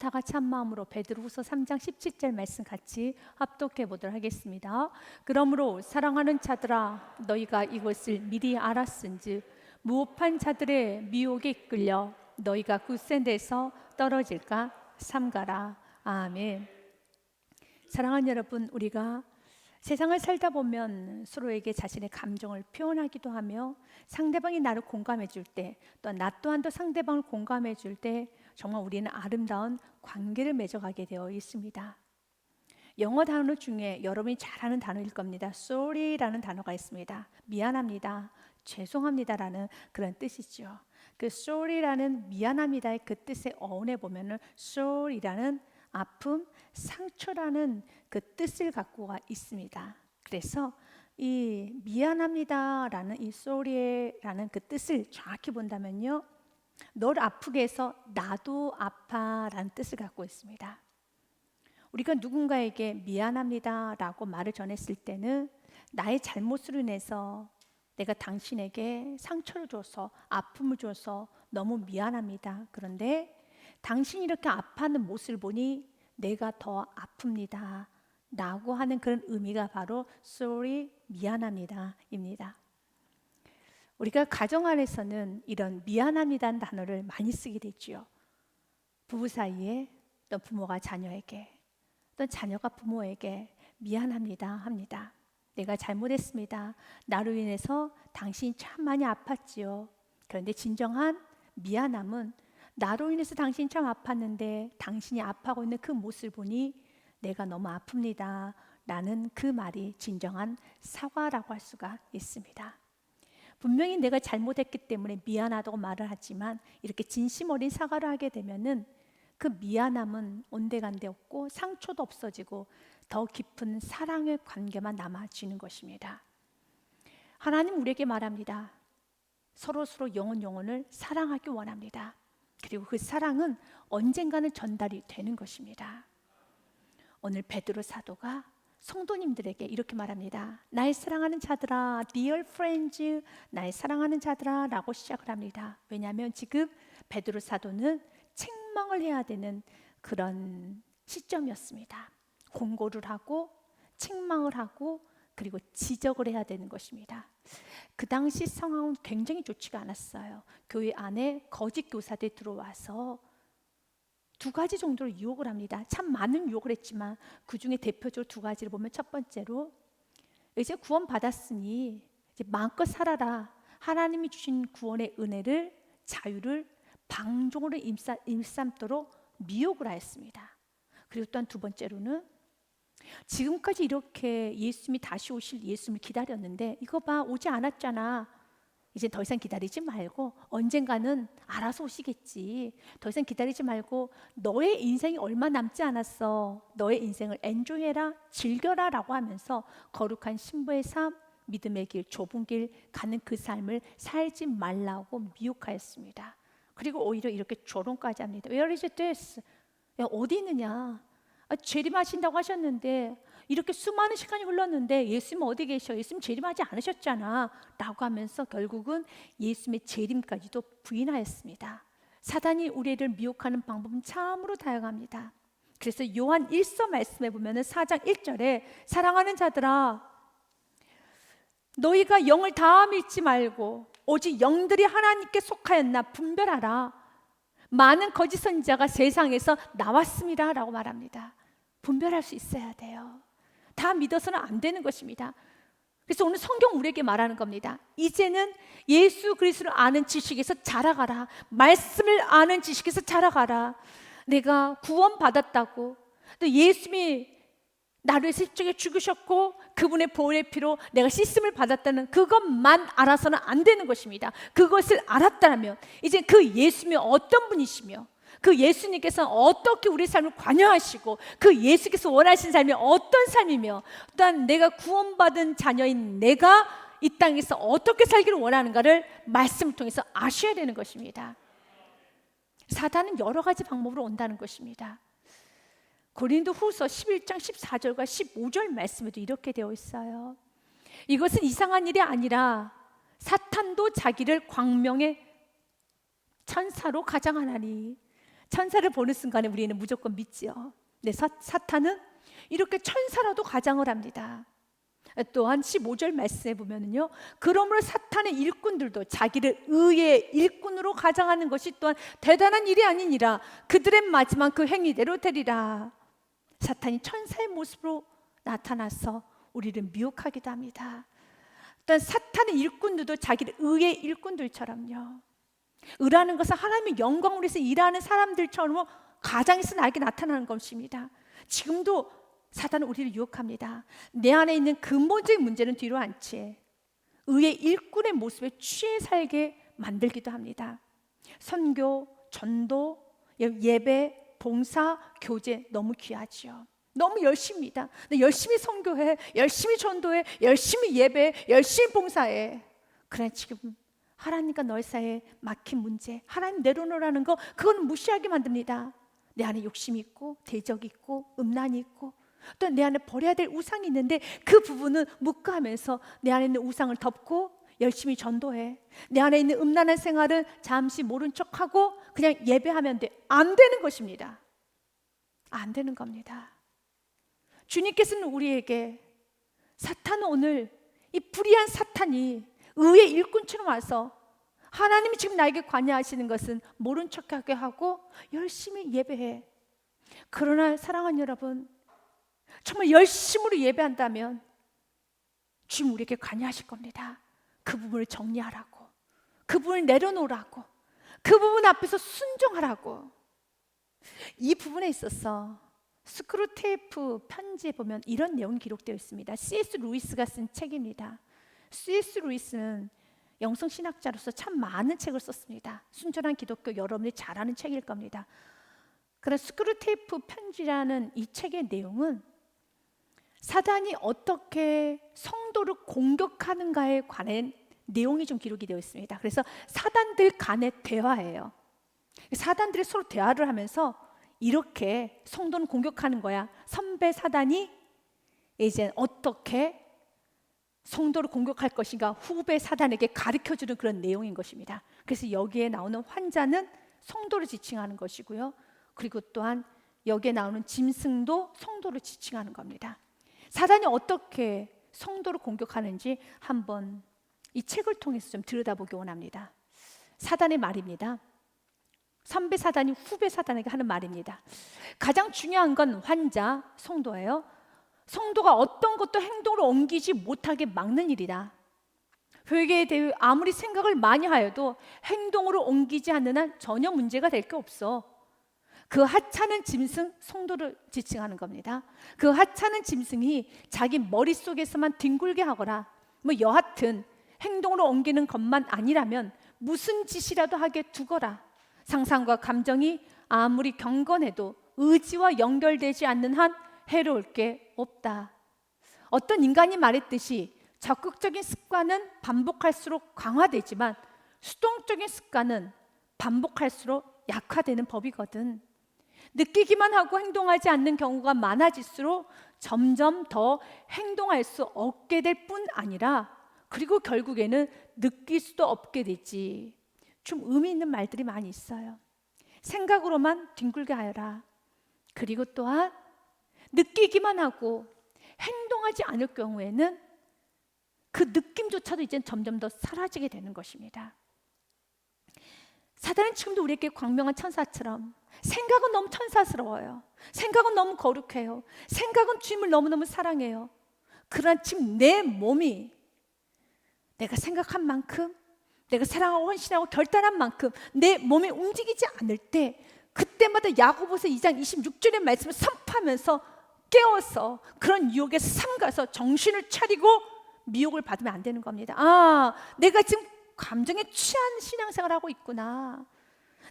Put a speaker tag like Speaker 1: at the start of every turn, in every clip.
Speaker 1: 다 같이 한 마음으로 베드로후서 3장 17절 말씀 같이 합독해 보도록 하겠습니다. 그러므로 사랑하는 자들아 너희가 이것을 미리 알았은즉 무업한 자들의 미혹에 이끌려 너희가 굳센 데서 떨어질까 삼가라. 아멘. 사랑하는 여러분, 우리가 세상을 살다 보면 서로에게 자신의 감정을 표현하기도 하며 상대방이 나를 공감해 줄 때, 또 나 또한도 상대방을 공감해 줄 때 정말 우리는 아름다운 관계를 맺어가게 되어 있습니다. 영어 단어 중에 여러분이 잘 아는 단어일 겁니다. Sorry라는 단어가 있습니다. 미안합니다, 죄송합니다라는 그런 뜻이죠. 그 Sorry라는 미안합니다의 그 뜻의 어원에 보면은 Soul이라는 아픔, 상처라는 그 뜻을 갖고 있습니다. 그래서 이 미안합니다라는 이 Sorry라는 그 뜻을 정확히 본다면요, 널 아프게 해서 나도 아파라는 뜻을 갖고 있습니다. 우리가 누군가에게 미안합니다라고 말을 전했을 때는 나의 잘못으로 인해서 내가 당신에게 상처를 줘서 아픔을 줘서 너무 미안합니다. 그런데 당신이 이렇게 아파하는 모습을 보니 내가 더 아픕니다 라고 하는 그런 의미가 바로 sorry, 미안합니다 입니다. 우리가 가정 안에서는 이런 미안합니다는 단어를 많이 쓰게 되죠. 부부 사이에, 또 부모가 자녀에게, 또 자녀가 부모에게 미안합니다 합니다. 내가 잘못했습니다. 나로 인해서 당신이 참 많이 아팠지요. 그런데 진정한 미안함은 나로 인해서 당신이 참 아팠는데 당신이 아파하고 있는 그 모습을 보니 내가 너무 아픕니다 라는 그 말이 진정한 사과라고 할 수가 있습니다. 분명히 내가 잘못했기 때문에 미안하다고 말을 하지만 이렇게 진심 어린 사과를 하게 되면은 그 미안함은 온데간데 없고 상처도 없어지고 더 깊은 사랑의 관계만 남아지는 것입니다. 하나님 우리에게 말합니다. 서로 영혼을 사랑하기 원합니다. 그리고 그 사랑은 언젠가는 전달이 되는 것입니다. 오늘 베드로 사도가 성도님들에게 이렇게 말합니다. 나의 사랑하는 자들아, dear friends, 나의 사랑하는 자들아 라고 시작을 합니다. 왜냐하면 지금 베드로 사도는 책망을 해야 되는 그런 시점이었습니다. 공고를 하고 책망을 하고 그리고 지적을 해야 되는 것입니다. 그 당시 상황은 굉장히 좋지가 않았어요. 교회 안에 거짓 교사들이 들어와서 두 가지 정도로 유혹을 합니다. 참 많은 유혹을 했지만 그 중에 대표적으로 두 가지를 보면 첫 번째로 이제 구원 받았으니 이제 마음껏 살아라. 하나님이 주신 구원의 은혜를, 자유를 방종으로 일삼도록 미혹을 하였습니다. 그리고 또한 두 번째로는 지금까지 이렇게 예수님이 다시 오실 예수님을 기다렸는데 이거 봐, 오지 않았잖아. 이제 더 이상 기다리지 말고 언젠가는 알아서 오시겠지. 더 이상 기다리지 말고 너의 인생이 얼마 남지 않았어. 너의 인생을 엔조이해라, 즐겨라 라고 하면서 거룩한 신부의 삶, 믿음의 길, 좁은 길 가는 그 삶을 살지 말라고 미혹하였습니다. 그리고 오히려 이렇게 조롱까지 합니다. Where is this? 야, 어디 있느냐? 재림하신다고 하셨는데 이렇게 수많은 시간이 흘렀는데 예수님 어디 계셔? 예수님 재림하지 않으셨잖아 라고 하면서 결국은 예수님의 재림까지도 부인하였습니다. 사단이 우리를 미혹하는 방법은 참으로 다양합니다. 그래서 요한 1서 말씀에 보면 4장 1절에 사랑하는 자들아 너희가 영을 다 믿지 말고 오직 영들이 하나님께 속하였나 분별하라. 많은 거짓 선지자가 세상에서 나왔습니다 라고 말합니다. 분별할 수 있어야 돼요. 다 믿어서는 안 되는 것입니다. 그래서 오늘 성경 우리에게 말하는 겁니다. 이제는 예수 그리스도를 아는 지식에서 자라가라. 말씀을 아는 지식에서 자라가라. 내가 구원 받았다고, 또 예수님이 나를 위해서 십자가에 죽으셨고 그분의 보혈의 피로 내가 씻음을 받았다는 그것만 알아서는 안 되는 것입니다. 그것을 알았다면 이제 그 예수님이 어떤 분이시며 그 예수님께서 어떻게 우리 삶을 관여하시고 그 예수께서 원하신 삶이 어떤 삶이며 또한 내가 구원받은 자녀인 내가 이 땅에서 어떻게 살기를 원하는가를 말씀을 통해서 아셔야 되는 것입니다. 사단은 여러 가지 방법으로 온다는 것입니다. 고린도 후서 11장 14절과 15절 말씀에도 이렇게 되어 있어요. 이것은 이상한 일이 아니라 사탄도 자기를 광명의 천사로 가장하나니 천사를 보는 순간에 우리는 무조건 믿지요. 네, 사탄은 이렇게 천사라도 가장을 합니다. 또한 15절 말씀에 보면은요, 그러므로 사탄의 일꾼들도 자기를 의의 일꾼으로 가장하는 것이 또한 대단한 일이 아니니라. 그들의 마지막 그 행위대로 되리라. 사탄이 천사의 모습으로 나타나서 우리를 미혹하기도 합니다. 또한 사탄의 일꾼들도 자기를 의의 일꾼들처럼요, 의라는 것은 하나님의 영광을 위해서 일하는 사람들처럼 가장해서 나에게 나타나는 것입니다. 지금도 사탄은 우리를 유혹합니다. 내 안에 있는 근본적인 문제는 뒤로 앉지 의의 일꾼의 모습에 취해 살게 만들기도 합니다. 선교, 전도, 예배, 봉사, 교제 너무 귀하지요. 너무 열심히다. 열심히 선교해, 열심히 전도해, 열심히 예배, 열심히 봉사해. 그러나 지금 하나님과 너희 사이에 막힌 문제, 하나님 내려놓으라는 거, 그건 무시하게 만듭니다. 내 안에 욕심이 있고 대적이 있고 음란이 있고 또 내 안에 버려야 될 우상이 있는데 그 부분은 묵과하면서 내 안에 있는 우상을 덮고 열심히 전도해. 내 안에 있는 음란한 생활은 잠시 모른 척하고 그냥 예배하면 돼. 안 되는 것입니다. 안 되는 겁니다. 주님께서는 우리에게 사탄은 오늘 이 불의한 사탄이 의의 일꾼처럼 와서 하나님이 지금 나에게 관여하시는 것은 모른 척하게 하고 열심히 예배해. 그러나 사랑하는 여러분, 정말 열심으로 예배한다면 주님 우리에게 관여하실 겁니다. 그 부분을 정리하라고, 그 부분을 내려놓으라고, 그 부분 앞에서 순종하라고. 이 부분에 있어서 스크루테이프 편지에 보면 이런 내용이 기록되어 있습니다. C.S. 루이스가 쓴 책입니다. C.S. 루이스는 영성신학자로서 참 많은 책을 썼습니다. 순전한 기독교, 여러분이 잘 아는 책일 겁니다. 그런 스크루테이프 편지라는 이 책의 내용은 사단이 어떻게 성도를 공격하는가에 관한 내용이 좀 기록이 되어 있습니다. 그래서 사단들 간의 대화예요. 사단들이 서로 대화를 하면서 이렇게 성도는 공격하는 거야. 선배 사단이 이제 어떻게 성도를 공격할 것인가 후배 사단에게 가르쳐주는 그런 내용인 것입니다. 그래서 여기에 나오는 환자는 성도를 지칭하는 것이고요, 그리고 또한 여기에 나오는 짐승도 성도를 지칭하는 겁니다. 사단이 어떻게 성도를 공격하는지 한번 이 책을 통해서 좀 들여다보기 원합니다. 사단의 말입니다. 선배 사단이 후배 사단에게 하는 말입니다. 가장 중요한 건 환자, 성도예요. 성도가 어떤 것도 행동으로 옮기지 못하게 막는 일이다. 회개에 대해 아무리 생각을 많이 하여도 행동으로 옮기지 않는 한 전혀 문제가 될 게 없어. 그 하찮은 짐승, 성도를 지칭하는 겁니다. 그 하찮은 짐승이 자기 머릿속에서만 뒹굴게 하거나 여하튼 행동으로 옮기는 것만 아니라면 무슨 짓이라도 하게 두거라. 상상과 감정이 아무리 경건해도 의지와 연결되지 않는 한 해로울 게 없다. 어떤 인간이 말했듯이 적극적인 습관은 반복할수록 강화되지만 수동적인 습관은 반복할수록 약화되는 법이거든. 느끼기만 하고 행동하지 않는 경우가 많아질수록 점점 더 행동할 수 없게 될 뿐 아니라 그리고 결국에는 느낄 수도 없게 되지. 좀 의미 있는 말들이 많이 있어요. 생각으로만 뒹굴게 하여라. 그리고 또한 느끼기만 하고 행동하지 않을 경우에는 그 느낌조차도 이제 점점 더 사라지게 되는 것입니다. 사단은 지금도 우리에게 광명한 천사처럼 생각은 너무 천사스러워요. 생각은 너무 거룩해요. 생각은 주님을 너무너무 사랑해요. 그러나 지금 내 몸이 내가 생각한 만큼, 내가 사랑하고 헌신하고 결단한 만큼 내 몸이 움직이지 않을 때, 그때마다 야고보서 2장 26절의 말씀을 선포하면서 깨워서 그런 유혹에 삼가서 정신을 차리고 미혹을 받으면 안 되는 겁니다. 아, 내가 지금 감정에 취한 신앙생활을 하고 있구나.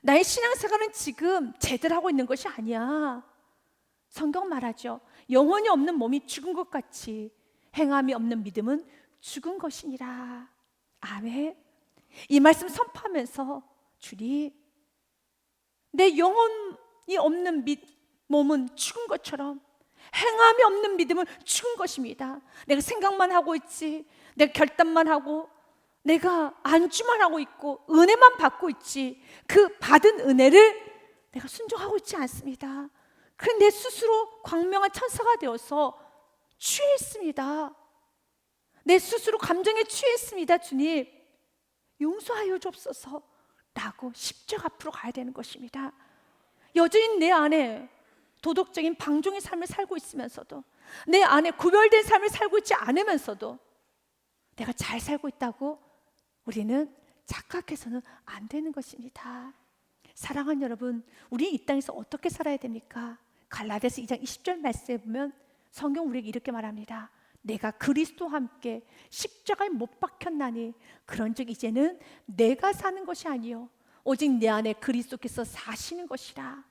Speaker 1: 나의 신앙생활은 지금 제대로 하고 있는 것이 아니야. 성경 말하죠. 영혼이 없는 몸이 죽은 것 같이 행함이 없는 믿음은 죽은 것이니라. 아멘. 이 말씀 선포하면서 주님, 내 영혼이 없는 몸은 죽은 것처럼 행함이 없는 믿음은 죽은 것입니다. 내가 생각만 하고 있지, 내가 결단만 하고, 내가 안주만 하고 있고 은혜만 받고 있지, 그 받은 은혜를 내가 순종하고 있지 않습니다. 그래 내 스스로 광명한 천사가 되어서 취했습니다. 내 스스로 감정에 취했습니다. 주님 용서하여 주옵소서 라고 십자가 앞으로 가야 되는 것입니다. 여전히 내 안에 도덕적인 방종의 삶을 살고 있으면서도, 내 안에 구별된 삶을 살고 있지 않으면서도 내가 잘 살고 있다고 우리는 착각해서는 안 되는 것입니다. 사랑하는 여러분, 우리 이 땅에서 어떻게 살아야 됩니까? 갈라디아서 2장 20절 말씀에 보면 성경 우리에게 이렇게 말합니다. 내가 그리스도와 함께 십자가에 못 박혔나니 그런즉 이제는 내가 사는 것이 아니요 오직 내 안에 그리스도께서 사시는 것이라.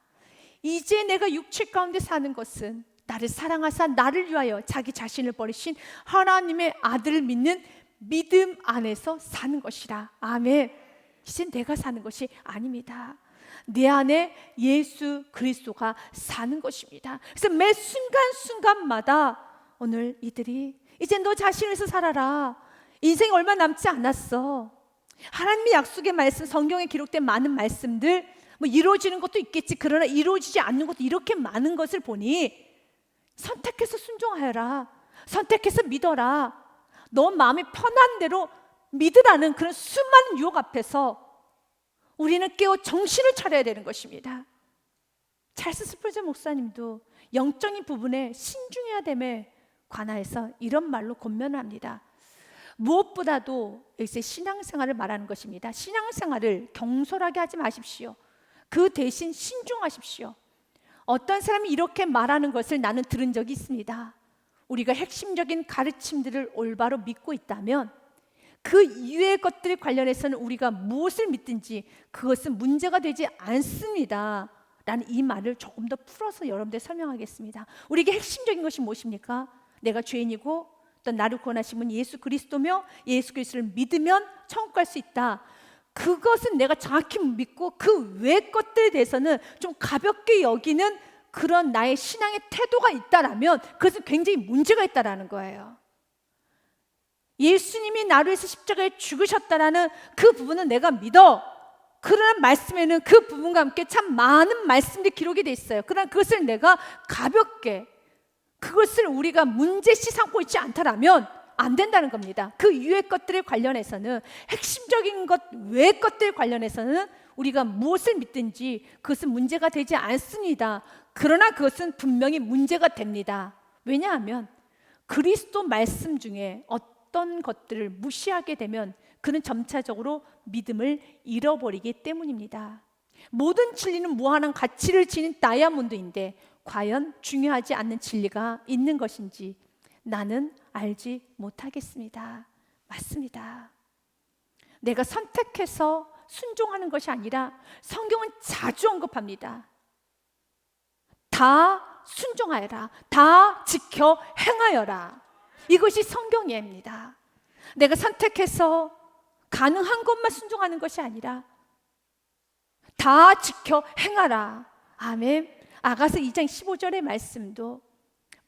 Speaker 1: 이제 내가 육체 가운데 사는 것은 나를 사랑하사 나를 위하여 자기 자신을 버리신 하나님의 아들을 믿는 믿음 안에서 사는 것이라. 아멘. 이제 내가 사는 것이 아닙니다. 내 안에 예수 그리스도가 사는 것입니다. 그래서 매 순간순간마다 오늘 이들이 이제 너 자신을 위해서 살아라. 인생이 얼마 남지 않았어. 하나님의 약속의 말씀, 성경에 기록된 많은 말씀들 뭐 이루어지는 것도 있겠지. 그러나 이루어지지 않는 것도 이렇게 많은 것을 보니 선택해서 순종하여라. 선택해서 믿어라. 너 마음이 편한 대로 믿으라는 그런 수많은 유혹 앞에서 우리는 깨어 정신을 차려야 되는 것입니다. 찰스 스펄전 목사님도 영적인 부분에 신중해야 됨에 관하여서 이런 말로 권면합니다. 무엇보다도 여기서 신앙생활을 말하는 것입니다. 신앙생활을 경솔하게 하지 마십시오. 그 대신 신중하십시오. 어떤 사람이 이렇게 말하는 것을 나는 들은 적이 있습니다. 우리가 핵심적인 가르침들을 올바로 믿고 있다면 그 이외의 것들 관련해서는 우리가 무엇을 믿든지 그것은 문제가 되지 않습니다 라는 이 말을 조금 더 풀어서 여러분들 설명하겠습니다. 우리에게 핵심적인 것이 무엇입니까? 내가 죄인이고 또 나를 구원하신 분 예수 그리스도며 예수 그리스도를 믿으면 천국 갈 수 있다. 그것은 내가 정확히 믿고 그 외 것들에 대해서는 좀 가볍게 여기는 그런 나의 신앙의 태도가 있다라면 그것은 굉장히 문제가 있다라는 거예요. 예수님이 나를 위해서 십자가에 죽으셨다라는 그 부분은 내가 믿어. 그러나 말씀에는 그 부분과 함께 참 많은 말씀들이 기록이 돼 있어요. 그러나 그것을 내가 가볍게 그것을 우리가 문제시 삼고 있지 않다라면 안 된다는 겁니다. 그 이외의 것들에 관련해서는 핵심적인 것 외의 것들 관련해서는 우리가 무엇을 믿든지 그것은 문제가 되지 않습니다. 그러나 그것은 분명히 문제가 됩니다. 왜냐하면 그리스도 말씀 중에 어떤 것들을 무시하게 되면 그는 점차적으로 믿음을 잃어버리기 때문입니다. 모든 진리는 무한한 가치를 지닌 다이아몬드인데 과연 중요하지 않는 진리가 있는 것인지 나는 알지 못하겠습니다. 맞습니다. 내가 선택해서 순종하는 것이 아니라 성경은 자주 언급합니다. 다 순종하여라. 다 지켜 행하여라. 이것이 성경입니다. 내가 선택해서 가능한 것만 순종하는 것이 아니라 다 지켜 행하라. 아멘. 아가서 2장 15절의 말씀도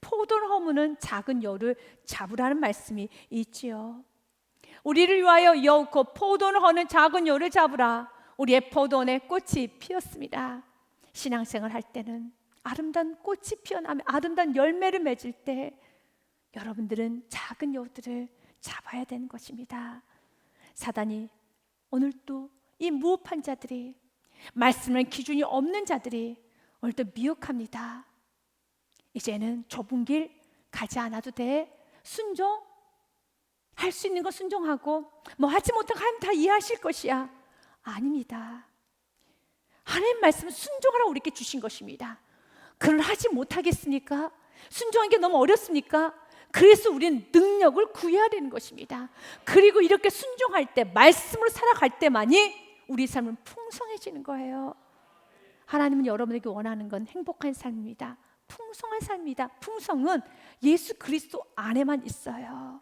Speaker 1: 포도를 허무는 작은 여를 잡으라는 말씀이 있지요. 우리를 위하여 여우고 포도를 허는 작은 여를 잡으라. 우리의 포도원에 꽃이 피었습니다. 신앙생활 할 때는 아름다운 꽃이 피어나며 아름다운 열매를 맺을 때 여러분들은 작은 여우들을 잡아야 되는 것입니다. 사단이 오늘도 이 무업한 자들이 말씀을 기준이 없는 자들이 오늘도 미혹합니다. 이제는 좁은 길 가지 않아도 돼. 순종 할 수 있는 거 순종하고 뭐 하지 못한 거 하나님 다 이해하실 것이야. 아닙니다. 하나님 말씀은 순종하라 우리에게 주신 것입니다. 그걸 하지 못하겠습니까? 순종하기 너무 어렵습니까? 그래서 우리는 능력을 구해야 되는 것입니다. 그리고 이렇게 순종할 때 말씀으로 살아갈 때만이 우리 삶은 풍성해지는 거예요. 하나님은 여러분에게 원하는 건 행복한 삶입니다. 풍성한 삶입니다. 풍성은 예수 그리스도 안에만 있어요.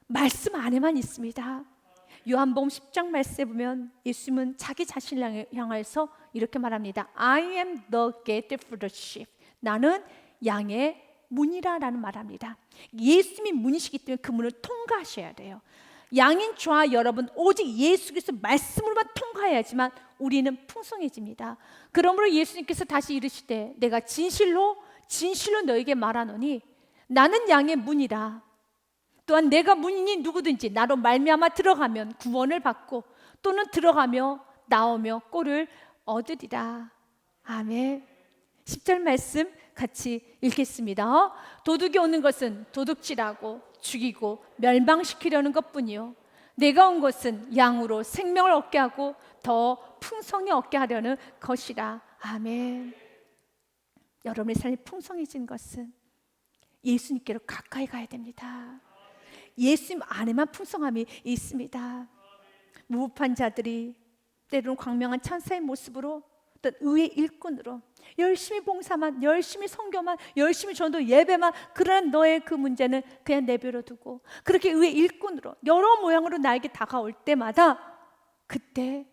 Speaker 1: 말씀 안에만 있습니다. 요한복음 10장 말씀에 보면 예수님은 자기 자신을 향해서 이렇게 말합니다. I am the gate for the sheep. 나는 양의 문이라라는 말합니다. 예수님이 문이시기 때문에 그 문을 통과하셔야 돼요. 양인 저와 여러분 오직 예수 그리스도 말씀으로만 통과해야지만 우리는 풍성해집니다. 그러므로 예수님께서 다시 이르시되 내가 진실로 너에게 말하노니 나는 양의 문이라. 또한 내가 문이니 누구든지 나로 말미암아 들어가면 구원을 받고 또는 들어가며 나오며 꼴을 얻으리라. 아멘. 10절 말씀 같이 읽겠습니다. 도둑이 오는 것은 도둑질하고 죽이고 멸망시키려는 것뿐이요 내가 온 것은 양으로 생명을 얻게 하고 더 풍성히 얻게 하려는 것이라. 아멘. 여러분의 삶이 풍성해진 것은 예수님께로 가까이 가야 됩니다. 예수님 안에만 풍성함이 있습니다. 무법한 자들이 때로는 광명한 천사의 모습으로 어떤 의의 일꾼으로 열심히 봉사만, 열심히 선교만, 열심히 전도 예배만, 그러나 너의 그 문제는 그냥 내버려 두고 그렇게 의의 일꾼으로 여러 모양으로 나에게 다가올 때마다 그때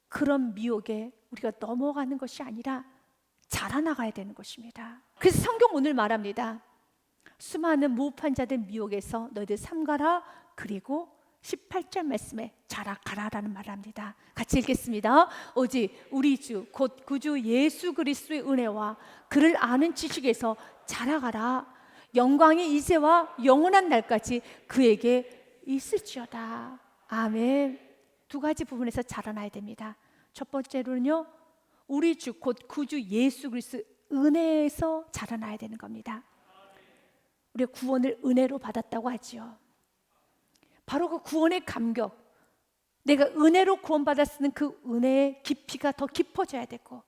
Speaker 1: 그런 미혹에 우리가 넘어가는 것이 아니라 자라나가야 되는 것입니다. 그래서 성경 오늘 말합니다. 수많은 무법한 자들 미혹에서 너희들 삼가라. 그리고 18절 말씀에 자라가라라는 말을 합니다. 같이 읽겠습니다. 오직 우리 주 곧 구주 예수 그리스도의 은혜와 그를 아는 지식에서 자라가라. 영광이 이제와 영원한 날까지 그에게 있을지어다. 아멘. 두 가지 부분에서 자라나야 됩니다. 첫 번째로는요, 우리 주 곧 구주 예수 그리스도 은혜에서 자라나야 되는 겁니다. 우리가 구원을 은혜로 받았다고 하지요. 바로 그 구원의 감격, 내가 은혜로 구원받았으면 그 은혜의 깊이가 더 깊어져야 되고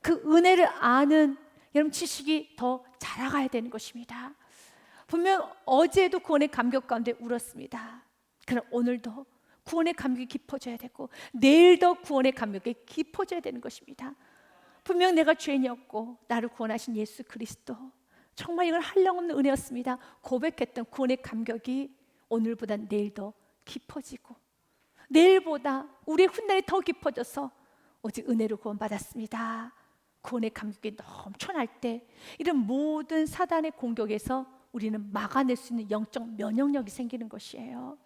Speaker 1: 그 은혜를 아는 여러분 지식이 더 자라가야 되는 것입니다. 분명 어제도 구원의 감격 가운데 울었습니다. 그럼 오늘도 구원의 감격이 깊어져야 되고 내일도 구원의 감격이 깊어져야 되는 것입니다. 분명 내가 죄인이었고 나를 구원하신 예수 그리스도 정말 이건 한량없는 은혜였습니다. 고백했던 구원의 감격이 오늘보다 내일 더 깊어지고 내일보다 우리의 훗날이 더 깊어져서 오직 은혜로 구원받았습니다. 구원의 감격이 넘쳐날 때 이런 모든 사단의 공격에서 우리는 막아낼 수 있는 영적 면역력이 생기는 것이에요.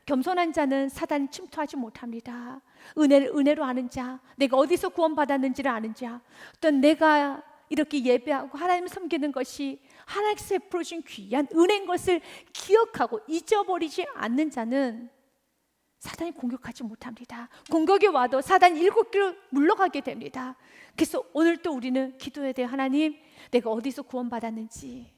Speaker 1: 겸손한 자는 사단이 침투하지 못합니다. 은혜를 은혜로 아는 자, 내가 어디서 구원받았는지를 아는 자, 또 내가 이렇게 예배하고 하나님을 섬기는 것이 하나님께서 베풀어 주신 귀한 은혜인 것을 기억하고 잊어버리지 않는 자는 사단이 공격하지 못합니다. 공격이 와도 사단이 일곱 길로 물러가게 됩니다. 그래서 오늘 또 우리는 기도해야 돼요. 하나님, 내가 어디서 구원받았는지,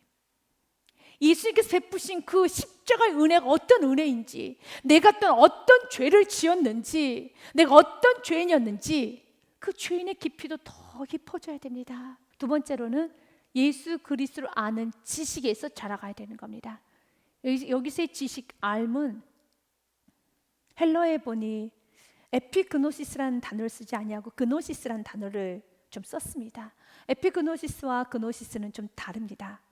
Speaker 1: 예수님께서 베푸신 그 십자가의 은혜가 어떤 은혜인지, 내가 또 어떤 죄를 지었는지, 내가 어떤 죄인이었는지 그 죄인의 깊이도 더 깊어져야 됩니다. 두 번째로는 예수 그리스도를 아는 지식에서 자라가야 되는 겁니다. 여기서의 지식, 알문, 헬러에 보니 에피그노시스라는 단어를 쓰지 아니하고 그노시스라는 단어를 좀 썼습니다. 에피그노시스와 그노시스는 좀 다릅니다.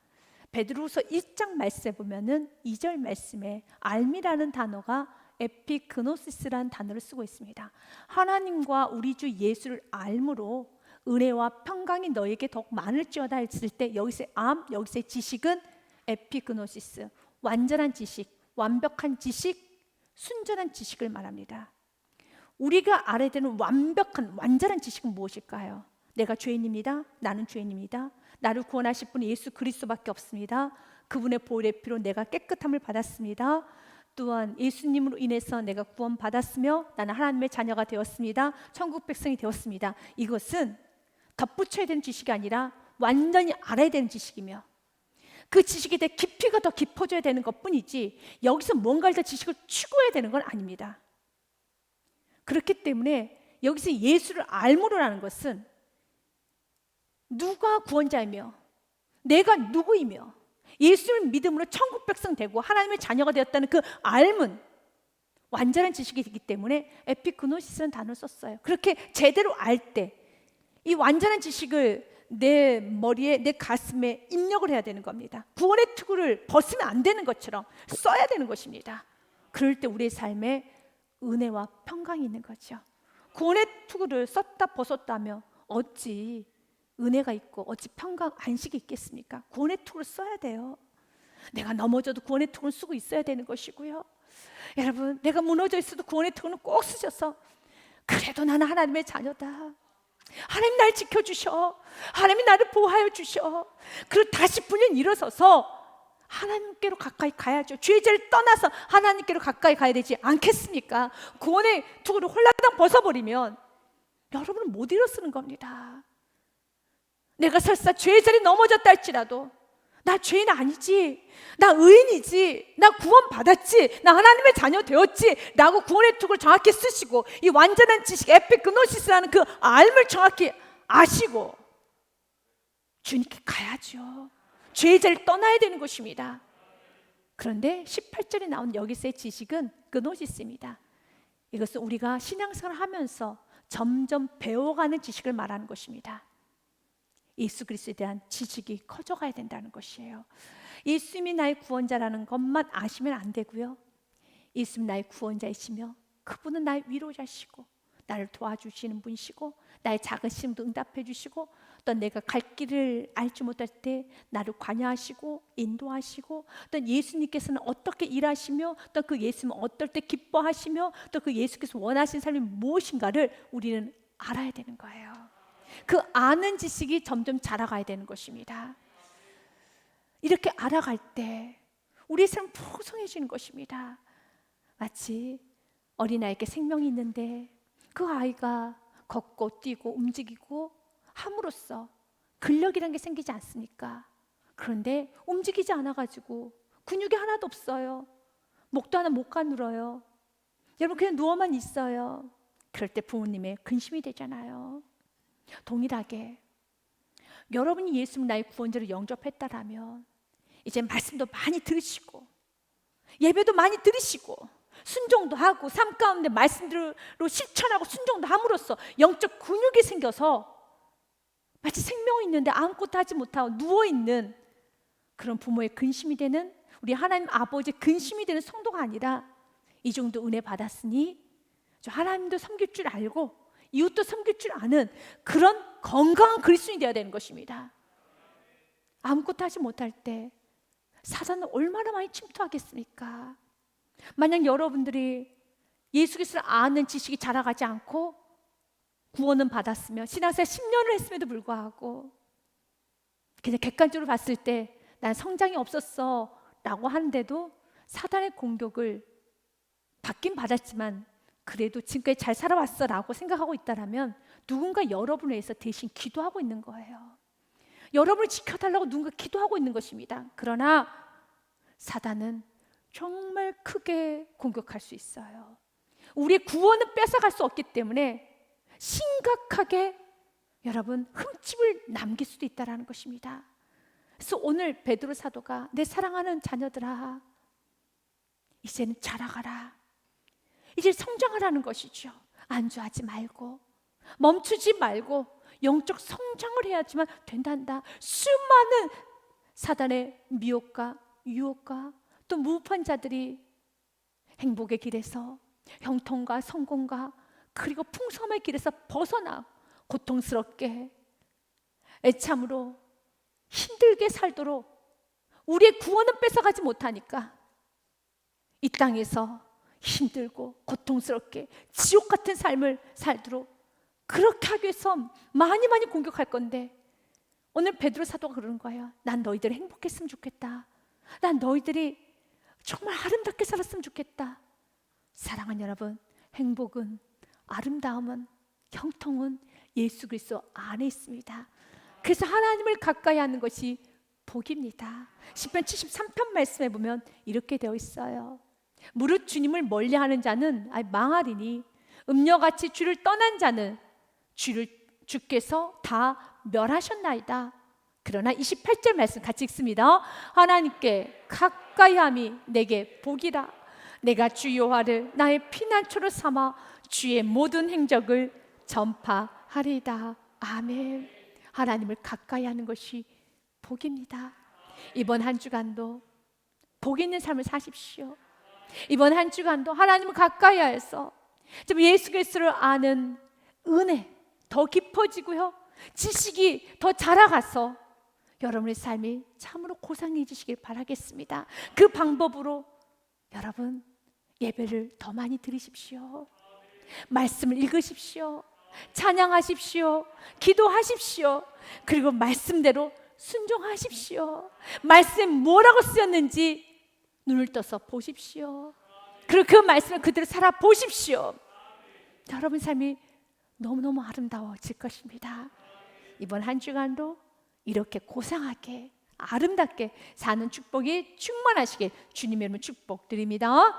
Speaker 1: 베드로후서 1장 말씀에 보면은 2절 말씀에 알미라는 단어가 에피그노시스라는 단어를 쓰고 있습니다. 하나님과 우리 주 예수를 알므로 은혜와 평강이 너에게 더욱 많을지어다 했을 때 여기서의 여기서의 지식은 에피그노시스, 완전한 지식, 완벽한 지식, 순전한 지식을 말합니다. 우리가 알아야 되는 완전한 지식은 무엇일까요? 내가 죄인입니다. 나는 죄인입니다. 나를 구원하실 분이 예수 그리스도밖에 없습니다. 그분의 보혈의 피로 내가 깨끗함을 받았습니다. 또한 예수님으로 인해서 내가 구원받았으며 나는 하나님의 자녀가 되었습니다. 천국 백성이 되었습니다. 이것은 덧붙여야 되는 지식이 아니라 완전히 알아야 되는 지식이며 그 지식에 대해 깊이가 더 깊어져야 되는 것뿐이지 여기서 뭔가를 더 지식을 추구해야 되는 건 아닙니다. 그렇기 때문에 여기서 예수를 알므로라는 것은 누가 구원자이며 내가 누구이며 예수를 믿음으로 천국 백성 되고 하나님의 자녀가 되었다는 그 알문, 완전한 지식이기 때문에 에피그노시스라는 단어를 썼어요. 그렇게 제대로 알 때 이 완전한 지식을 내 머리에, 내 가슴에 입력을 해야 되는 겁니다. 구원의 투구를 벗으면 안 되는 것처럼 써야 되는 것입니다. 그럴 때 우리의 삶에 은혜와 평강이 있는 거죠. 구원의 투구를 썼다 벗었다며 어찌 은혜가 있고 어찌 평강, 안식이 있겠습니까? 구원의 투구를 써야 돼요. 내가 넘어져도 구원의 투구를 쓰고 있어야 되는 것이고요. 여러분, 내가 무너져 있어도 구원의 통을 꼭 쓰셔서 그래도 나는 하나님의 자녀다, 하나님 날 지켜주셔, 하나님이 나를 보호하여 주셔. 그리고 다시 분연 일어서서 하나님께로 가까이 가야죠. 죄의 죄를 떠나서 하나님께로 가까이 가야 되지 않겠습니까? 구원의 투구를 홀라당 벗어버리면 여러분은 못 일어서는 겁니다. 내가 설사 죄의 자리에 넘어졌다 할지라도 나 죄인 아니지, 나 의인이지, 나 구원 받았지, 나 하나님의 자녀 되었지 라고 구원의 툭을 정확히 쓰시고, 이 완전한 지식 에피그노시스라는 그 알을 정확히 아시고 주님께 가야죠. 죄의 자리를 떠나야 되는 것입니다. 그런데 18절에 나온 여기서의 지식은 그노시스입니다. 이것은 우리가 신앙생활을 하면서 점점 배워가는 지식을 말하는 것입니다. 예수 그리스도에 대한 지식이 커져가야 된다는 것이에요. 예수님이 나의 구원자라는 것만 아시면 안 되고요, 예수님 나의 구원자이시며 그분은 나의 위로자시고 나를 도와주시는 분이시고 나의 작은 시름도 응답해 주시고 또 내가 갈 길을 알지 못할 때 나를 관여하시고 인도하시고 또 예수님께서는 어떻게 일하시며 또 그 예수님은 어떨 때 기뻐하시며 또 그 예수께서 원하시는 삶이 무엇인가를 우리는 알아야 되는 거예요. 그 아는 지식이 점점 자라가야 되는 것입니다. 이렇게 알아갈 때 우리의 삶은 풍성해지는 것입니다. 마치 어린아이에게 생명이 있는데 그 아이가 걷고 뛰고 움직이고 함으로써 근력이란 게 생기지 않습니까? 그런데 움직이지 않아가지고 근육이 하나도 없어요. 목도 하나 못 가눌어요. 여러분, 그냥 누워만 있어요. 그럴 때 부모님의 근심이 되잖아요. 동일하게 여러분이 예수님 나의 구원자로 영접했다라면 이제 말씀도 많이 들으시고 예배도 많이 들으시고 순종도 하고 삶 가운데 말씀대로 실천하고 순종도 함으로써 영적 근육이 생겨서 마치 생명이 있는데 아무것도 하지 못하고 누워있는 그런 부모의 근심이 되는, 우리 하나님 아버지의 근심이 되는 성도가 아니라 이 정도 은혜 받았으니 저 하나님도 섬길 줄 알고 이웃도 섬길 줄 아는 그런 건강한 그리스도인이 되어야 되는 것입니다. 아무것도 하지 못할 때 사단은 얼마나 많이 침투하겠습니까? 만약 여러분들이 예수 그리스도를 아는 지식이 자라가지 않고 구원은 받았으며 신앙생활 10년을 했음에도 불구하고 그냥 객관적으로 봤을 때 난 성장이 없었어 라고 하는데도 사단의 공격을 받긴 받았지만 그래도 지금까지 잘 살아왔어 라고 생각하고 있다면 누군가 여러분을 위해서 대신 기도하고 있는 거예요. 여러분을 지켜달라고 누군가 기도하고 있는 것입니다. 그러나 사단은 정말 크게 공격할 수 있어요. 우리의 구원은 뺏어갈 수 없기 때문에 심각하게 여러분 흠집을 남길 수도 있다는 것입니다. 그래서 오늘 베드로 사도가 내 사랑하는 자녀들아 이제는 자라가라, 이제 성장하라는 것이죠. 안주하지 말고 멈추지 말고 영적 성장을 해야지만 된단다. 수많은 사단의 미혹과 유혹과 또 무법한 자들이 행복의 길에서 형통과 성공과 그리고 풍성함의 길에서 벗어나 고통스럽게 애참으로 힘들게 살도록 우리의 구원은 뺏어가지 못하니까 이 땅에서 힘들고 고통스럽게 지옥 같은 삶을 살도록 그렇게 하기 위해서 많이 공격할 건데 오늘 베드로 사도가 그러는 거예요. 난 너희들이 행복했으면 좋겠다. 난 너희들이 정말 아름답게 살았으면 좋겠다. 사랑하는 여러분, 행복은, 아름다움은, 형통은 예수 그리스도 안에 있습니다. 그래서 하나님을 가까이 하는 것이 복입니다. 시편 73편 말씀에 보면 이렇게 되어 있어요. 무릇 주님을 멀리하는 자는 망하리니 음녀같이 주를 떠난 자는 주께서 다 멸하셨나이다. 그러나 28절 말씀 같이 읽습니다. 하나님께 가까이함이 내게 복이라. 내가 주 여호와를 나의 피난처로 삼아 주의 모든 행적을 전파하리이다. 아멘. 하나님을 가까이 하는 것이 복입니다. 이번 한 주간도 복 있는 삶을 사십시오. 이번 한 주간도 하나님을 가까이 하여서 좀 예수 그리스도를 아는 은혜 더 깊어지고요, 지식이 더 자라가서 여러분의 삶이 참으로 고상해지시길 바라겠습니다. 그 방법으로 여러분 예배를 더 많이 드리십시오. 말씀을 읽으십시오. 찬양하십시오. 기도하십시오. 그리고 말씀대로 순종하십시오. 말씀 뭐라고 쓰였는지 눈을 떠서 보십시오. 그리고 그 말씀을 그대로 살아보십시오. 여러분 삶이 너무너무 아름다워질 것입니다. 이번 한 주간도 이렇게 고상하게 아름답게 사는 축복이 충만하시길 주님의 이름으로 축복드립니다.